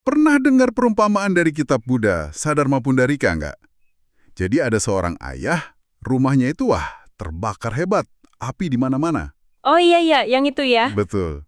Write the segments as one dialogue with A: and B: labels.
A: Pernah dengar perumpamaan dari kitab Buddha, Sadharma Pundarika nggak? Jadi ada seorang ayah, rumahnya itu terbakar hebat, api di mana-mana.
B: Oh iya iya, yang itu ya.
A: Betul.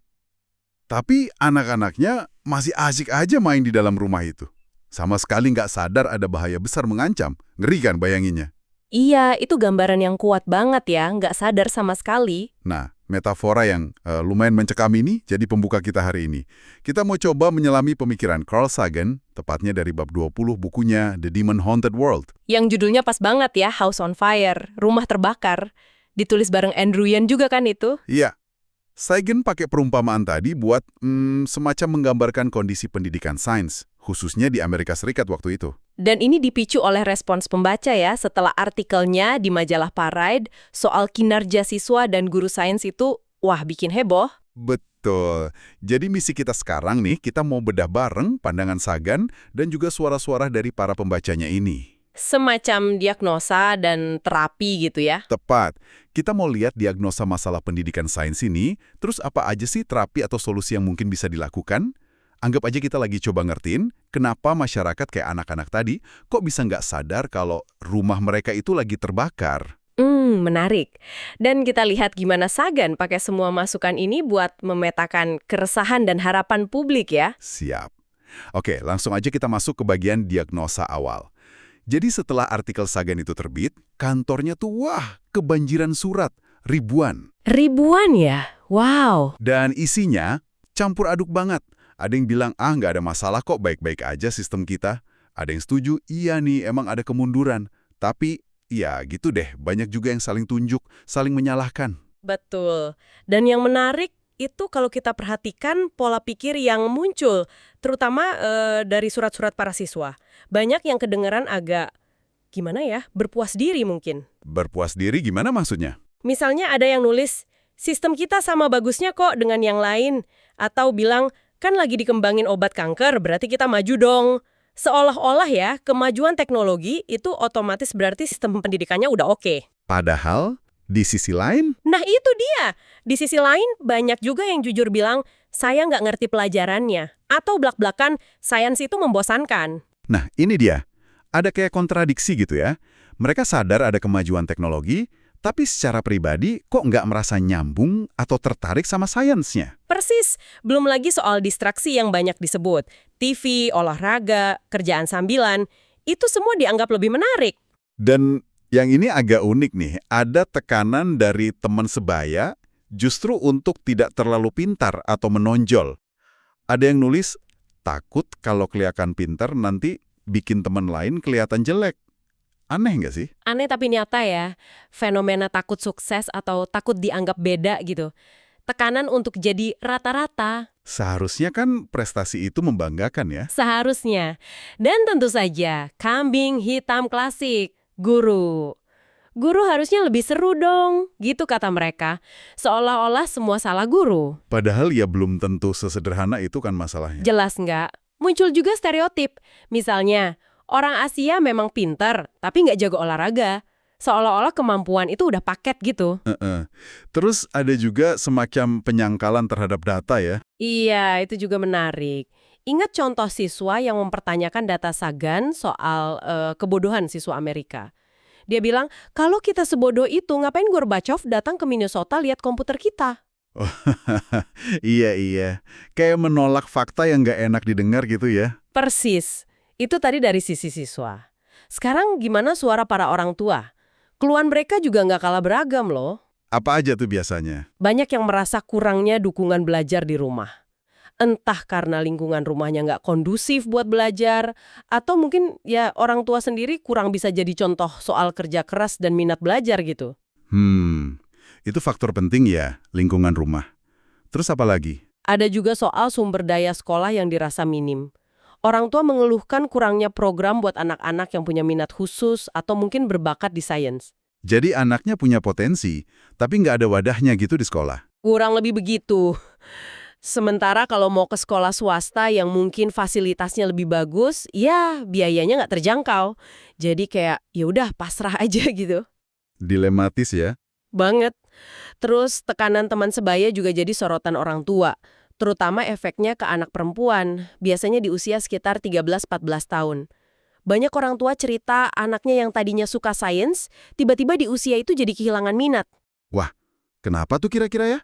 A: Tapi anak-anaknya masih asik aja main di dalam rumah itu. Sama sekali nggak sadar ada bahaya besar mengancam. Ngeri kan bayanginnya?
B: Iya, itu gambaran yang kuat banget ya, nggak sadar sama sekali.
A: Nah, metafora yang lumayan mencekam ini jadi pembuka kita hari ini. Kita mau coba menyelami pemikiran Carl Sagan, tepatnya dari bab 20 bukunya The Demon Haunted World.
B: Yang judulnya pas banget ya, House on Fire, Rumah Terbakar. Ditulis bareng Andrew Yan juga kan itu?
A: Iya, Sagan pakai perumpamaan tadi buat semacam menggambarkan kondisi pendidikan sains, khususnya di Amerika Serikat waktu itu.
B: Dan ini dipicu oleh respons pembaca ya, setelah artikelnya di majalah Parade soal kinerja siswa dan guru sains itu, wah bikin heboh.
A: Betul. Jadi misi kita sekarang nih, kita mau bedah bareng pandangan Sagan dan juga suara-suara dari para pembacanya ini.
B: Semacam diagnosa dan terapi gitu ya.
A: Tepat. Kita mau lihat diagnosa masalah pendidikan sains ini, terus apa aja sih terapi atau solusi yang mungkin bisa dilakukan? Anggap aja kita lagi coba ngertiin kenapa masyarakat kayak anak-anak tadi kok bisa nggak sadar kalau rumah mereka itu lagi terbakar.
B: Menarik. Dan kita lihat gimana Sagan pakai semua masukan ini buat memetakan keresahan dan harapan publik ya.
A: Siap. Oke, langsung aja kita masuk ke bagian diagnosa awal. Jadi setelah artikel Sagan itu terbit, kantornya tuh kebanjiran surat, ribuan.
B: Ribuan ya? Wow.
A: Dan isinya campur aduk banget. Ada yang bilang, nggak ada masalah kok, baik-baik aja sistem kita. Ada yang setuju, iya nih, emang ada kemunduran. Tapi, ya gitu deh, banyak juga yang saling tunjuk, saling menyalahkan.
B: Betul. Dan yang menarik itu kalau kita perhatikan pola pikir yang muncul, terutama dari surat-surat para siswa. Banyak yang kedengeran agak, gimana ya, berpuas diri mungkin.
A: Berpuas diri gimana maksudnya?
B: Misalnya ada yang nulis, sistem kita sama bagusnya kok dengan yang lain. Atau bilang, kan lagi dikembangin obat kanker, berarti kita maju dong. Seolah-olah ya, kemajuan teknologi itu otomatis berarti sistem pendidikannya udah oke.
A: Padahal, di sisi lain,
B: Nah itu dia. Di sisi lain, banyak juga yang jujur bilang, saya nggak ngerti pelajarannya. Atau blak-blakan, sains itu membosankan.
A: nah ini dia. Ada kayak kontradiksi gitu ya. Mereka sadar ada kemajuan teknologi, tapi secara pribadi kok nggak merasa nyambung atau tertarik sama sainsnya.
B: Persis, belum lagi soal distraksi yang banyak disebut. TV, olahraga, kerjaan sambilan, itu semua dianggap lebih menarik.
A: Dan yang ini agak unik nih, ada tekanan dari teman sebaya justru untuk tidak terlalu pintar atau menonjol. Ada yang nulis, takut kalau kelihatan pintar nanti bikin teman lain kelihatan jelek. Aneh nggak sih?
B: Aneh tapi nyata ya, fenomena takut sukses atau takut dianggap beda gitu. Tekanan untuk jadi rata-rata,
A: Seharusnya kan prestasi itu membanggakan ya.
B: seharusnya. Dan tentu saja, kambing hitam klasik, guru. Guru harusnya lebih seru dong, gitu kata mereka. Seolah-olah semua salah guru.
A: Padahal ya belum tentu sesederhana itu kan masalahnya.
B: Jelas nggak? Muncul juga stereotip. Misalnya, orang Asia memang pinter, tapi nggak jago olahraga. Seolah-olah kemampuan itu udah paket gitu.
A: Terus ada juga semacam penyangkalan terhadap data ya.
B: Iya, itu juga menarik. Ingat contoh siswa yang mempertanyakan data Sagan soal kebodohan siswa Amerika. Dia bilang, kalau kita sebodoh itu, ngapain Gorbachev datang ke Minnesota lihat komputer kita?
A: Iya. Kayak menolak fakta yang nggak enak didengar gitu ya.
B: Persis. Itu tadi dari sisi siswa. Sekarang gimana suara para orang tua? Keluhan mereka juga nggak kalah beragam loh.
A: Apa aja tuh biasanya?
B: Banyak yang merasa kurangnya dukungan belajar di rumah. Entah karena lingkungan rumahnya nggak kondusif buat belajar, atau mungkin ya orang tua sendiri kurang bisa jadi contoh soal kerja keras dan minat belajar gitu.
A: Itu faktor penting ya, lingkungan rumah. Terus apa lagi?
B: Ada juga soal sumber daya sekolah yang dirasa minim. Orang tua mengeluhkan kurangnya program buat anak-anak yang punya minat khusus atau mungkin berbakat di sains.
A: Jadi anaknya punya potensi, tapi nggak ada wadahnya gitu di sekolah.
B: Kurang lebih begitu. Sementara kalau mau ke sekolah swasta yang mungkin fasilitasnya lebih bagus, ya biayanya nggak terjangkau. Jadi kayak ya udah pasrah aja gitu.
A: Dilematis ya.
B: Banget. Terus tekanan teman sebaya juga jadi sorotan orang tua. terutama efeknya ke anak perempuan, biasanya di usia sekitar 13-14 tahun. Banyak orang tua cerita anaknya yang tadinya suka sains, tiba-tiba di usia itu jadi kehilangan minat.
A: Wah, kenapa tuh kira-kira ya?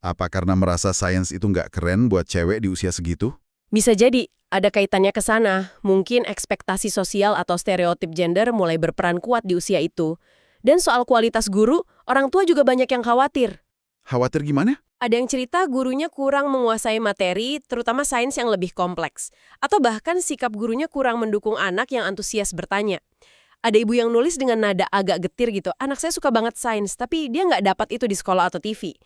A: Apa karena merasa sains itu nggak keren buat cewek di usia segitu?
B: Bisa jadi, ada kaitannya ke sana. Mungkin ekspektasi sosial atau stereotip gender mulai berperan kuat di usia itu. Dan soal kualitas guru, orang tua juga banyak yang khawatir.
A: Khawatir gimana?
B: Ada yang cerita gurunya kurang menguasai materi, terutama sains yang lebih kompleks. Atau bahkan sikap gurunya kurang mendukung anak yang antusias bertanya. Ada ibu yang nulis dengan nada agak getir gitu, anak saya suka banget sains, tapi dia nggak dapat itu di sekolah atau TV.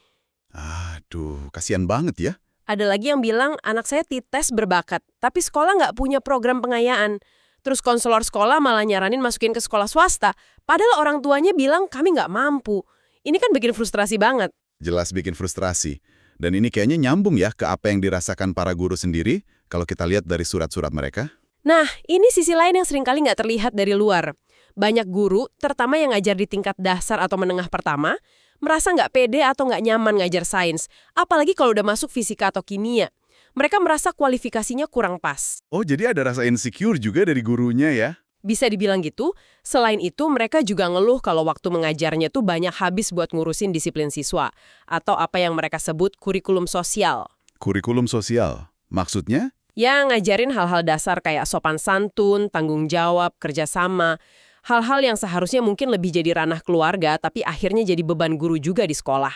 A: Aduh, kasihan banget ya.
B: Ada lagi yang bilang anak saya dites berbakat, tapi sekolah nggak punya program pengayaan. Terus konselor sekolah malah nyaranin masukin ke sekolah swasta, padahal orang tuanya bilang kami nggak mampu. Ini kan bikin frustrasi banget.
A: Jelas bikin frustrasi. Dan ini kayaknya nyambung ya ke apa yang dirasakan para guru sendiri kalau kita lihat dari surat-surat mereka.
B: Nah, ini sisi lain yang seringkali nggak terlihat dari luar. Banyak guru, terutama yang ngajar di tingkat dasar atau menengah pertama, merasa nggak pede atau nggak nyaman ngajar sains, apalagi kalau udah masuk fisika atau kimia. Mereka merasa kualifikasinya kurang pas.
A: Oh, jadi ada rasa insecure juga dari gurunya ya?
B: Bisa dibilang gitu, selain itu mereka juga ngeluh kalau waktu mengajarnya tuh banyak habis buat ngurusin disiplin siswa, atau apa yang mereka sebut kurikulum sosial.
A: Kurikulum sosial? Maksudnya?
B: Ya, ngajarin hal-hal dasar kayak sopan santun, tanggung jawab, kerjasama, hal-hal yang seharusnya mungkin lebih jadi ranah keluarga, tapi akhirnya jadi beban guru juga di sekolah.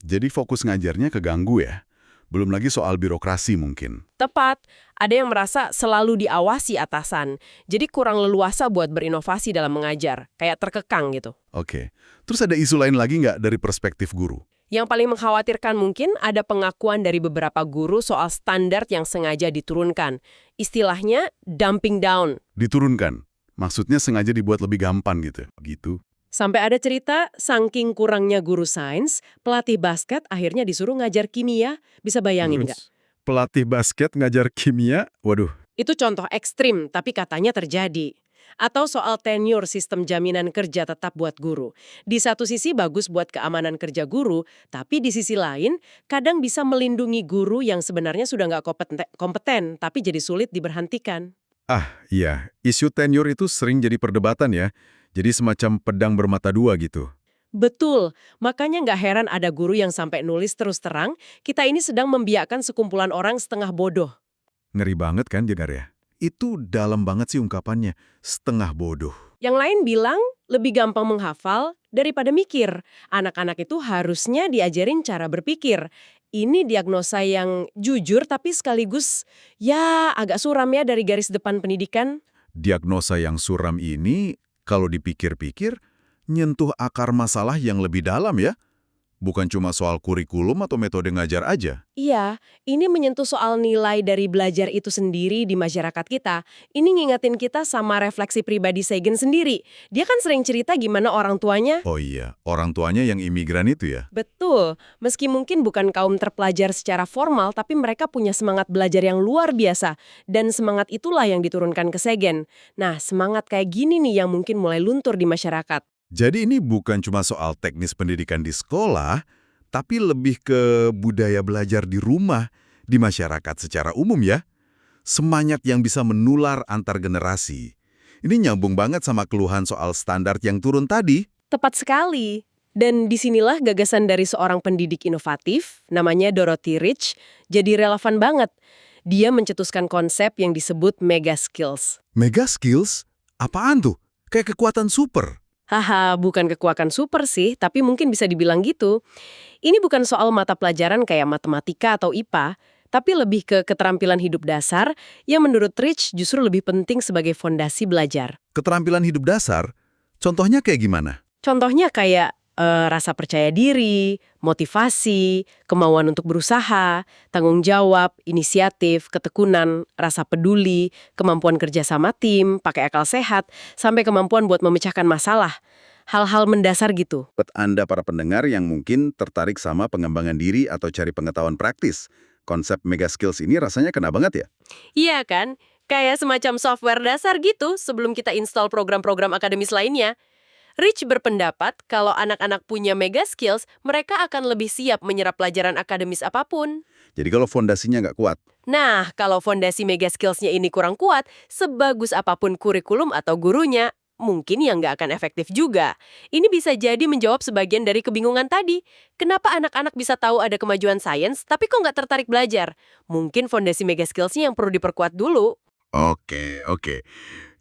A: Jadi fokus ngajarnya keganggu ya? Belum lagi soal birokrasi mungkin.
B: Tepat, ada yang merasa selalu diawasi atasan, jadi kurang leluasa buat berinovasi dalam mengajar, kayak terkekang gitu.
A: Oke. Terus ada isu lain lagi nggak dari perspektif guru?
B: Yang paling mengkhawatirkan mungkin ada pengakuan dari beberapa guru soal standar yang sengaja diturunkan. Istilahnya dumping down.
A: Diturunkan? Maksudnya sengaja dibuat lebih gampang gitu? Gitu.
B: Sampai ada cerita, saking kurangnya guru sains, pelatih basket akhirnya disuruh ngajar kimia. Bisa bayangin nggak?
A: Pelatih basket ngajar kimia? Waduh.
B: Itu contoh ekstrim, tapi katanya terjadi. Atau soal tenure sistem jaminan kerja tetap buat guru. Di satu sisi bagus buat keamanan kerja guru, tapi di sisi lain kadang bisa melindungi guru yang sebenarnya sudah nggak kompeten, tapi jadi sulit diberhentikan.
A: Iya. Isu tenure itu sering jadi perdebatan ya. Jadi semacam pedang bermata dua gitu.
B: Betul, makanya nggak heran ada guru yang sampai nulis terus terang, kita ini sedang membiarkan sekumpulan orang setengah bodoh.
A: Ngeri banget kan, Jegar ya? Itu dalam banget sih ungkapannya, setengah bodoh.
B: Yang lain bilang lebih gampang menghafal daripada mikir. Anak-anak itu harusnya diajarin cara berpikir. Ini diagnosa yang jujur tapi sekaligus ya agak suram ya dari garis depan pendidikan.
A: Diagnosa yang suram ini, kalau dipikir-pikir, nyentuh akar masalah yang lebih dalam ya. Bukan cuma soal kurikulum atau metode ngajar aja.
B: Iya, ini menyentuh soal nilai dari belajar itu sendiri di masyarakat kita. Ini ngingetin kita sama refleksi pribadi Segen sendiri. Dia kan sering cerita gimana orang tuanya.
A: Oh iya, orang tuanya yang imigran itu ya?
B: Betul, meski mungkin bukan kaum terpelajar secara formal, tapi mereka punya semangat belajar yang luar biasa. Dan semangat itulah yang diturunkan ke Segen. Nah, semangat kayak gini nih yang mungkin mulai luntur di masyarakat.
A: Jadi ini bukan cuma soal teknis pendidikan di sekolah, tapi lebih ke budaya belajar di rumah, di masyarakat secara umum ya. Semangat yang bisa menular antar generasi. Ini nyambung banget sama keluhan soal standar yang turun tadi.
B: Tepat sekali. Dan disinilah gagasan dari seorang pendidik inovatif, namanya Dorothy Rich, jadi relevan banget. Dia mencetuskan konsep yang disebut mega skills.
A: Mega skills? Apaan tuh? Kayak kekuatan super.
B: Haha, bukan kekuatan super sih, tapi mungkin bisa dibilang gitu. Ini bukan soal mata pelajaran kayak matematika atau IPA, tapi lebih ke keterampilan hidup dasar yang menurut Rich justru lebih penting sebagai fondasi belajar.
A: Keterampilan hidup dasar? Contohnya kayak gimana?
B: Contohnya kayak rasa percaya diri, motivasi, kemauan untuk berusaha, tanggung jawab, inisiatif, ketekunan, rasa peduli, kemampuan kerja sama tim, pakai akal sehat, sampai kemampuan buat memecahkan masalah. Hal-hal mendasar gitu.
A: Buat Anda para pendengar yang mungkin tertarik sama pengembangan diri atau cari pengetahuan praktis, konsep mega skills ini rasanya kena banget ya?
B: Iya kan? Kayak semacam software dasar gitu sebelum kita install program-program akademis lainnya. Rich berpendapat kalau anak-anak punya mega skills, mereka akan lebih siap menyerap pelajaran akademis apapun.
A: Jadi kalau fondasinya nggak kuat.
B: Nah, kalau fondasi mega skills-nya ini kurang kuat, sebagus apapun kurikulum atau gurunya, mungkin yang nggak akan efektif juga. Ini bisa jadi menjawab sebagian dari kebingungan tadi. Kenapa anak-anak bisa tahu ada kemajuan sains, tapi kok nggak tertarik belajar? Mungkin fondasi mega skills-nya yang perlu diperkuat dulu.
A: Oke.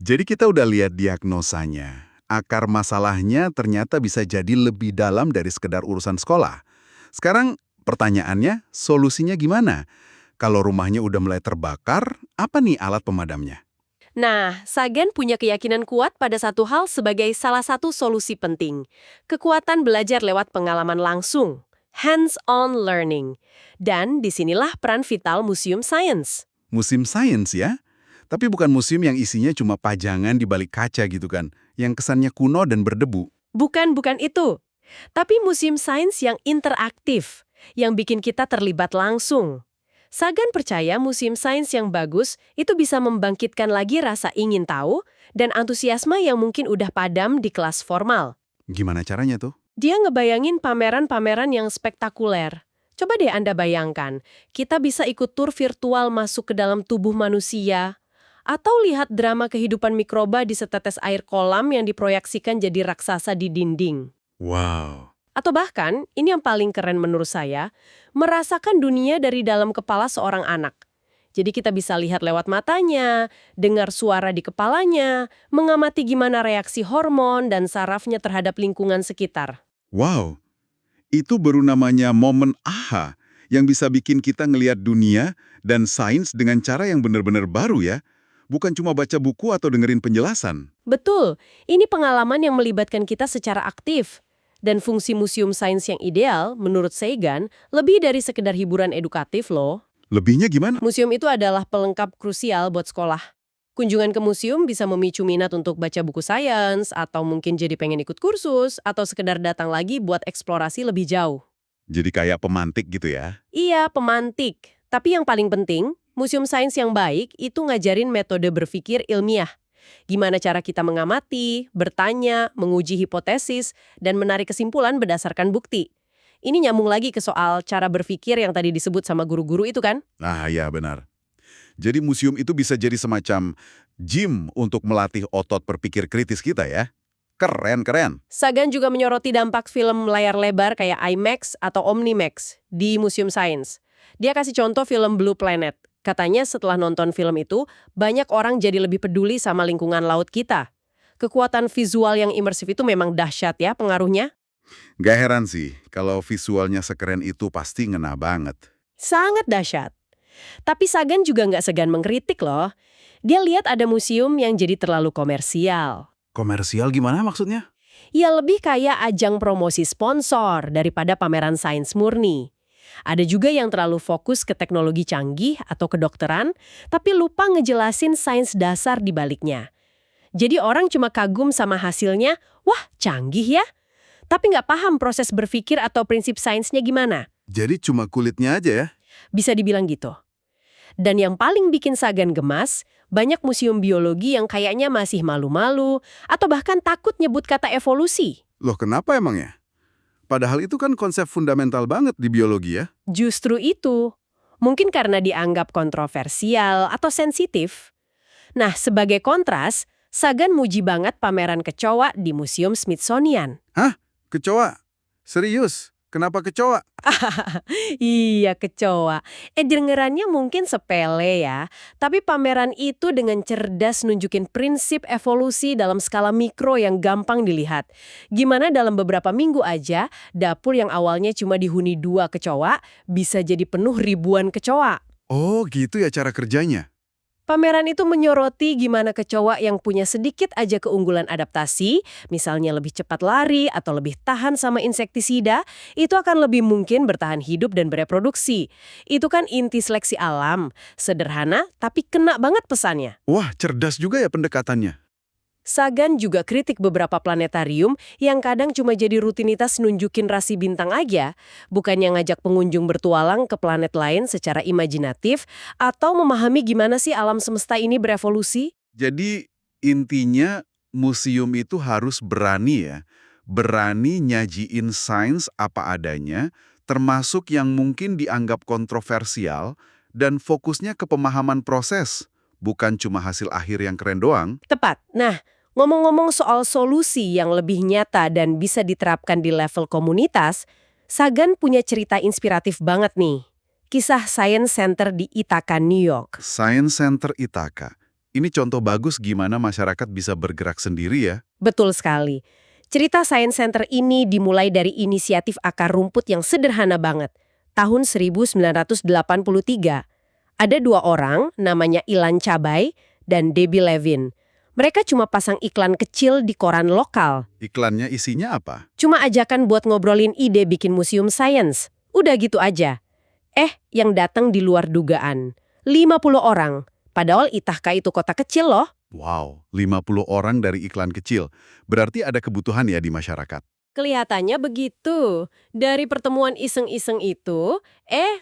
A: Jadi kita udah lihat diagnosanya. Akar masalahnya ternyata bisa jadi lebih dalam dari sekedar urusan sekolah. Sekarang pertanyaannya, solusinya gimana? Kalau rumahnya udah mulai terbakar, apa nih alat pemadamnya?
B: Nah, Sagan punya keyakinan kuat pada satu hal sebagai salah satu solusi penting. Kekuatan belajar lewat pengalaman langsung. Hands-on learning. Dan disinilah peran vital Museum Science.
A: Museum Sains ya? Tapi bukan museum yang isinya cuma pajangan di balik kaca gitu kan, yang kesannya kuno dan berdebu.
B: Bukan itu. Tapi Museum Sains yang interaktif, yang bikin kita terlibat langsung. Sagan percaya museum sains yang bagus itu bisa membangkitkan lagi rasa ingin tahu dan antusiasme yang mungkin udah padam di kelas formal.
A: Gimana caranya tuh?
B: Dia ngebayangin pameran-pameran yang spektakuler. Coba deh Anda bayangkan, kita bisa ikut tur virtual masuk ke dalam tubuh manusia, atau lihat drama kehidupan mikroba di setetes air kolam yang diproyeksikan jadi raksasa di dinding.
A: Wow.
B: Atau bahkan, ini yang paling keren menurut saya, merasakan dunia dari dalam kepala seorang anak. Jadi kita bisa lihat lewat matanya, dengar suara di kepalanya, mengamati gimana reaksi hormon dan sarafnya terhadap lingkungan sekitar.
A: Wow. Itu baru namanya momen aha yang bisa bikin kita ngelihat dunia dan sains dengan cara yang benar-benar baru ya. Bukan cuma baca buku atau dengerin penjelasan.
B: Betul, ini pengalaman yang melibatkan kita secara aktif. Dan fungsi museum sains yang ideal, menurut Sagan, lebih dari sekedar hiburan edukatif loh.
A: Lebihnya gimana?
B: Museum itu adalah pelengkap krusial buat sekolah. Kunjungan ke museum bisa memicu minat untuk baca buku sains, atau mungkin jadi pengen ikut kursus, atau sekedar datang lagi buat eksplorasi lebih jauh.
A: Jadi kayak pemantik gitu ya?
B: Iya, pemantik. Tapi yang paling penting, museum sains yang baik itu ngajarin metode berpikir ilmiah. Gimana cara kita mengamati, bertanya, menguji hipotesis, dan menarik kesimpulan berdasarkan bukti. Ini nyambung lagi ke soal cara berpikir yang tadi disebut sama guru-guru itu kan?
A: Nah, ya benar. Jadi museum itu bisa jadi semacam gym untuk melatih otot berpikir kritis kita ya? Keren.
B: Sagan juga menyoroti dampak film layar lebar kayak IMAX atau Omnimax di Museum Sains. Dia kasih contoh film Blue Planet. Katanya setelah nonton film itu, banyak orang jadi lebih peduli sama lingkungan laut kita. Kekuatan visual yang imersif itu memang dahsyat ya pengaruhnya.
A: Gak heran sih, kalau visualnya sekeren itu pasti ngena banget.
B: Sangat dahsyat. Tapi Sagan juga nggak segan mengkritik loh. Dia lihat ada museum yang jadi terlalu komersial.
A: Komersial gimana maksudnya?
B: Ya lebih kayak ajang promosi sponsor daripada pameran sains murni. Ada juga yang terlalu fokus ke teknologi canggih atau kedokteran, tapi lupa ngejelasin sains dasar di baliknya. Jadi orang cuma kagum sama hasilnya, wah canggih ya. Tapi nggak paham proses berpikir atau prinsip sainsnya gimana.
A: Jadi cuma kulitnya aja ya?
B: Bisa dibilang gitu. Dan yang paling bikin Sagan gemas, banyak museum biologi yang kayaknya masih malu-malu atau bahkan takut nyebut kata evolusi.
A: Loh kenapa emangnya? Padahal itu kan konsep fundamental banget di biologi ya?
B: Justru itu. Mungkin karena dianggap kontroversial atau sensitif. Nah, sebagai kontras, Sagan muji banget pameran kecoa di Museum Smithsonian.
A: Hah? Kecoa? Serius? Kenapa kecoa?
B: Iya, kecoa. Dengerannya mungkin sepele ya, tapi pameran itu dengan cerdas nunjukin prinsip evolusi dalam skala mikro yang gampang dilihat. Gimana dalam beberapa minggu aja, dapur yang awalnya cuma dihuni 2 kecoa, bisa jadi penuh ribuan kecoa.
A: Oh gitu ya cara kerjanya?
B: Pameran itu menyoroti gimana kecoa yang punya sedikit aja keunggulan adaptasi, misalnya lebih cepat lari atau lebih tahan sama insektisida, itu akan lebih mungkin bertahan hidup dan bereproduksi. Itu kan inti seleksi alam. Sederhana, tapi kena banget pesannya.
A: Wah, cerdas juga ya pendekatannya.
B: Sagan juga kritik beberapa planetarium yang kadang cuma jadi rutinitas nunjukin rasi bintang aja, bukannya ngajak pengunjung bertualang ke planet lain secara imajinatif atau memahami gimana sih alam semesta ini berevolusi.
A: Jadi intinya museum itu harus berani ya, berani nyajiin sains apa adanya, termasuk yang mungkin dianggap kontroversial, dan fokusnya ke pemahaman proses, bukan cuma hasil akhir yang keren doang.
B: Tepat. Nah, ngomong-ngomong soal solusi yang lebih nyata dan bisa diterapkan di level komunitas, Sagan punya cerita inspiratif banget nih. Kisah Science Center di Ithaca, New York.
A: Science Center Ithaca. Ini contoh bagus gimana masyarakat bisa bergerak sendiri ya.
B: Betul sekali. Cerita Science Center ini dimulai dari inisiatif akar rumput yang sederhana banget. Tahun 1983. Ada dua orang, namanya Ilan Cabai dan Debbie Levin. Mereka cuma pasang iklan kecil di koran lokal.
A: Iklannya isinya apa?
B: Cuma ajakan buat ngobrolin ide bikin museum sains. Udah gitu aja. Yang datang di luar dugaan. 50 orang. Padahal Ithaca itu kota kecil loh.
A: Wow, 50 orang dari iklan kecil. Berarti ada kebutuhan ya di masyarakat.
B: Kelihatannya begitu. Dari pertemuan iseng-iseng itu,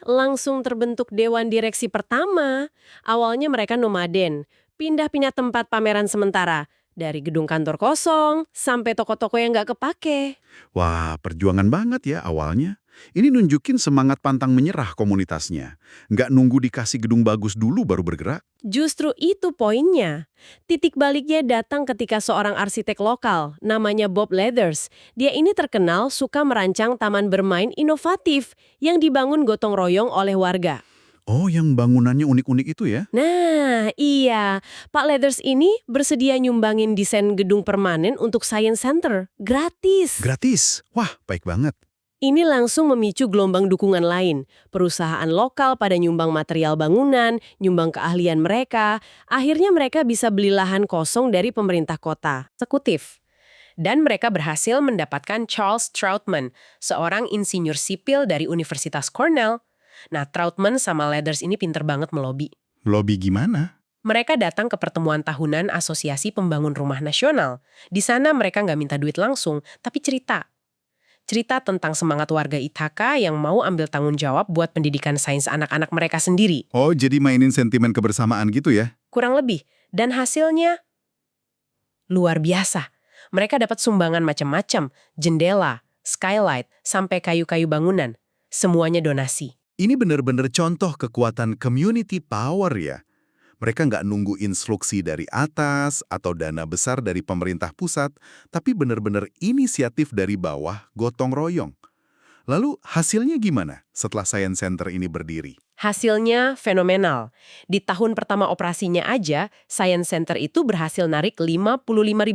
B: langsung terbentuk dewan direksi pertama. Awalnya mereka nomaden, pindah-pindah tempat pameran sementara. Dari gedung kantor kosong, sampai toko-toko yang nggak kepake.
A: Wah, perjuangan banget ya awalnya. Ini nunjukin semangat pantang menyerah komunitasnya. Nggak nunggu dikasih gedung bagus dulu baru bergerak.
B: Justru itu poinnya. Titik baliknya datang ketika seorang arsitek lokal, namanya Bob Leathers. Dia ini terkenal suka merancang taman bermain inovatif yang dibangun gotong royong oleh warga.
A: Oh, yang bangunannya unik-unik itu ya?
B: Nah, iya. Pak Leathers ini bersedia nyumbangin desain gedung permanen untuk Science Center. Gratis.
A: Gratis? Wah, baik banget.
B: Ini langsung memicu gelombang dukungan lain. Perusahaan lokal pada nyumbang material bangunan, nyumbang keahlian mereka. Akhirnya mereka bisa beli lahan kosong dari pemerintah kota. Eksekutif. Dan mereka berhasil mendapatkan Charles Troutman, seorang insinyur sipil dari Universitas Cornell. Nah, Troutman sama Leathers ini pinter banget melobi.
A: Melobi gimana?
B: Mereka datang ke pertemuan tahunan Asosiasi Pembangun Rumah Nasional. Di sana mereka nggak minta duit langsung, tapi cerita. Cerita tentang semangat warga Ithaca yang mau ambil tanggung jawab buat pendidikan sains anak-anak mereka sendiri.
A: Oh, jadi mainin sentimen kebersamaan gitu ya?
B: Kurang lebih. Dan hasilnya luar biasa. Mereka dapat sumbangan macam-macam, jendela, skylight, sampai kayu-kayu bangunan. Semuanya donasi.
A: Ini benar-benar contoh kekuatan community power ya. Mereka nggak nunggu instruksi dari atas atau dana besar dari pemerintah pusat, tapi benar-benar inisiatif dari bawah, gotong royong. Lalu hasilnya gimana setelah Science Center ini berdiri?
B: Hasilnya fenomenal. Di tahun pertama operasinya aja, Science Center itu berhasil narik 55.000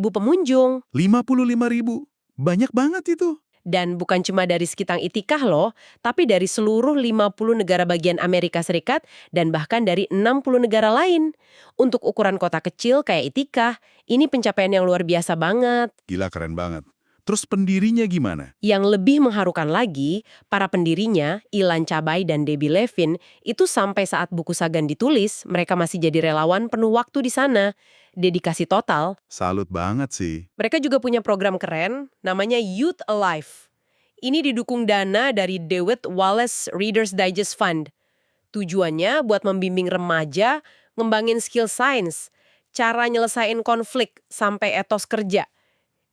B: pengunjung.
A: 55.000? Banyak banget itu.
B: Dan bukan cuma dari sekitar Ithaca loh, tapi dari seluruh 50 negara bagian Amerika Serikat dan bahkan dari 60 negara lain. Untuk ukuran kota kecil kayak Ithaca, ini pencapaian yang luar biasa banget.
A: Gila, keren banget. Terus pendirinya gimana?
B: Yang lebih mengharukan lagi, para pendirinya, Ilan Cabai dan Debbie Levin, itu sampai saat buku Sagan ditulis, mereka masih jadi relawan penuh waktu di sana. Dedikasi total.
A: Salut banget sih.
B: Mereka juga punya program keren, namanya Youth Alive. Ini didukung dana dari DeWitt Wallace Reader's Digest Fund. Tujuannya buat membimbing remaja, ngembangin skill science, cara nyelesain konflik, sampai etos kerja.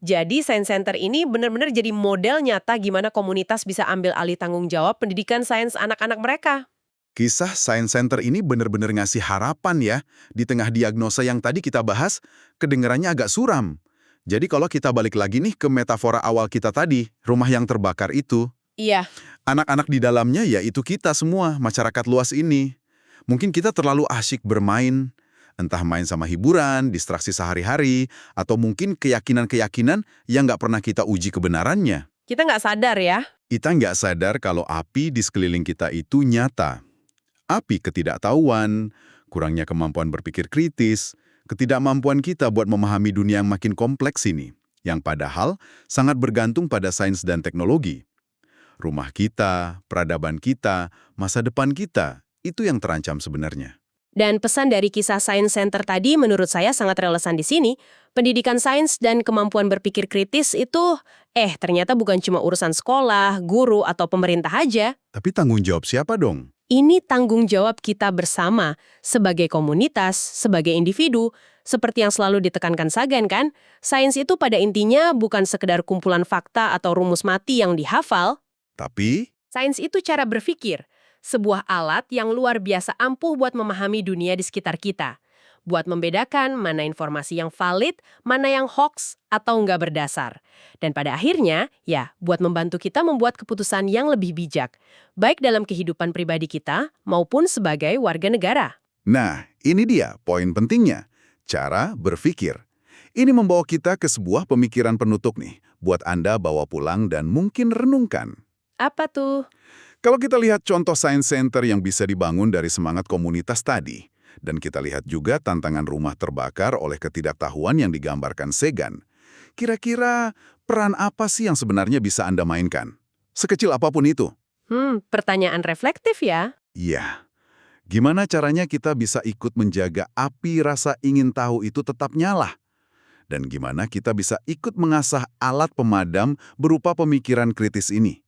B: Jadi Science Center ini benar-benar jadi model nyata gimana komunitas bisa ambil alih tanggung jawab pendidikan sains anak-anak mereka.
A: Kisah Science Center ini benar-benar ngasih harapan ya. Di tengah diagnosa yang tadi kita bahas, kedengarannya agak suram. Jadi kalau kita balik lagi nih ke metafora awal kita tadi, rumah yang terbakar itu.
B: Iya.
A: Anak-anak di dalamnya yaitu kita semua, masyarakat luas ini. Mungkin kita terlalu asyik bermain, entah main sama hiburan, distraksi sehari-hari, atau mungkin keyakinan-keyakinan yang nggak pernah kita uji kebenarannya.
B: Kita nggak sadar ya.
A: Kita nggak sadar kalau api di sekeliling kita itu nyata. Api ketidaktahuan, kurangnya kemampuan berpikir kritis, ketidakmampuan kita buat memahami dunia yang makin kompleks ini, yang padahal sangat bergantung pada sains dan teknologi. Rumah kita, peradaban kita, masa depan kita, itu yang terancam sebenarnya.
B: Dan pesan dari kisah Science Center tadi menurut saya sangat relevan di sini. Pendidikan sains dan kemampuan berpikir kritis itu, ternyata bukan cuma urusan sekolah, guru, atau pemerintah aja.
A: Tapi tanggung jawab siapa dong?
B: Ini tanggung jawab kita bersama, sebagai komunitas, sebagai individu. Seperti yang selalu ditekankan Sagan kan, sains itu pada intinya bukan sekedar kumpulan fakta atau rumus mati yang dihafal.
A: Tapi,
B: Sains itu cara berpikir, sebuah alat yang luar biasa ampuh buat memahami dunia di sekitar kita. Buat membedakan mana informasi yang valid, mana yang hoax atau nggak berdasar. Dan pada akhirnya, ya, buat membantu kita membuat keputusan yang lebih bijak, baik dalam kehidupan pribadi kita maupun sebagai warga negara.
A: nah, ini dia poin pentingnya. Cara berpikir. Ini membawa kita ke sebuah pemikiran penutup nih, buat Anda bawa pulang dan mungkin renungkan.
B: Apa tuh?
A: Kalau kita lihat contoh science center yang bisa dibangun dari semangat komunitas tadi, dan kita lihat juga tantangan rumah terbakar oleh ketidaktahuan yang digambarkan Sagan, kira-kira peran apa sih yang sebenarnya bisa Anda mainkan? Sekecil apapun itu.
B: Pertanyaan reflektif ya.
A: Iya. Gimana caranya kita bisa ikut menjaga api rasa ingin tahu itu tetap nyala? Dan gimana kita bisa ikut mengasah alat pemadam berupa pemikiran kritis ini?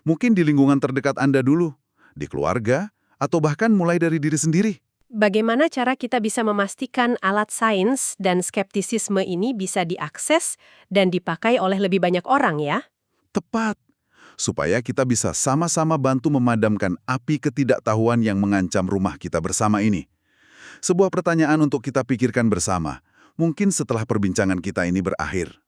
A: Mungkin di lingkungan terdekat Anda dulu, di keluarga, atau bahkan mulai dari diri sendiri.
B: Bagaimana cara kita bisa memastikan alat sains dan skeptisisme ini bisa diakses dan dipakai oleh lebih banyak orang ya?
A: Tepat. Supaya kita bisa sama-sama bantu memadamkan api ketidaktahuan yang mengancam rumah kita bersama ini. Sebuah pertanyaan untuk kita pikirkan bersama, mungkin setelah perbincangan kita ini berakhir.